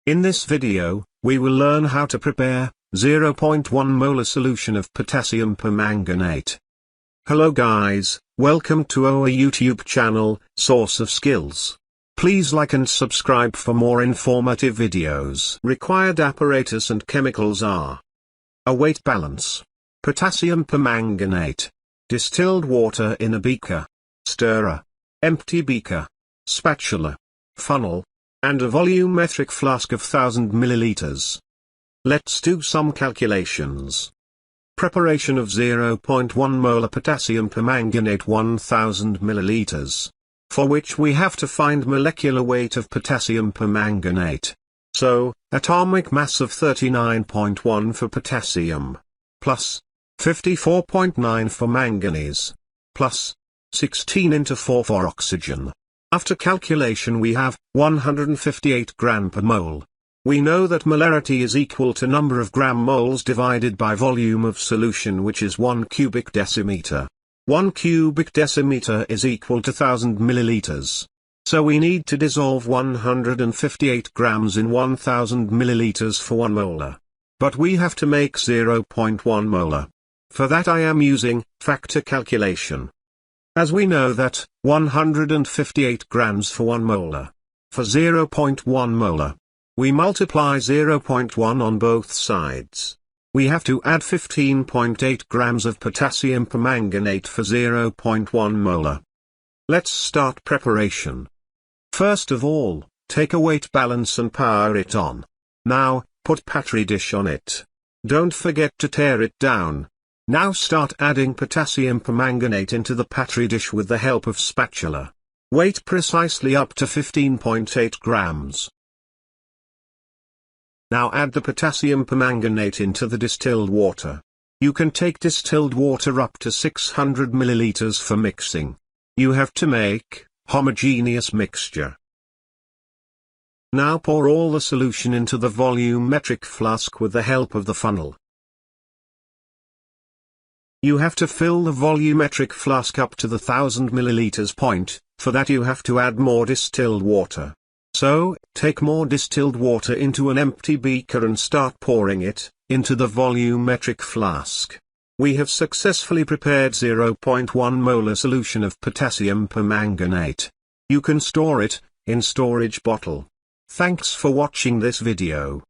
In this video, we will learn how to prepare 0.1 molar solution of potassium permanganate. Hello guys, welcome to our YouTube channel, Source of Skills. Please like and subscribe for more informative videos. Required apparatus and chemicals are: a weight balance, potassium permanganate, distilled water in a beaker, stirrer, empty beaker, spatula, funnel, and a volumetric flask of 1000 milliliters. Let's do some calculations. Preparation of 0.1 molar potassium permanganate 1000 milliliters, for which we have to find molecular weight of potassium permanganate. So, atomic mass of 39.1 for potassium, plus 54.9 for manganese, plus 16 into 4 for oxygen. After calculation we have 158 gram per mole. We know that molarity is equal to number of gram moles divided by volume of solution, which is 1 cubic decimeter. 1 cubic decimeter is equal to 1000 milliliters. So we need to dissolve 158 grams in 1000 milliliters for 1 molar. But we have to make 0.1 molar. For that I am using factor calculation. As we know that 158 grams for 1 molar. For 0.1 molar, we multiply 0.1 on both sides. We have to add 15.8 grams of potassium permanganate for 0.1 molar. Let's start preparation. First of all, take a weight balance and power it on. Now, put Petri dish on it. Don't forget to tear it down. Now start adding potassium permanganate into the Petri dish with the help of spatula. Weight precisely up to 15.8 grams. Now add the potassium permanganate into the distilled water. You can take distilled water up to 600 milliliters for mixing. You have to make homogeneous mixture. Now pour all the solution into the volumetric flask with the help of the funnel. You have to fill the volumetric flask up to the 1000 milliliters point. For that you have to add more distilled water. So, take more distilled water into an empty beaker and start pouring it into the volumetric flask. We have successfully prepared 0.1 molar solution of potassium permanganate. You can store it in storage bottle. Thanks for watching this video.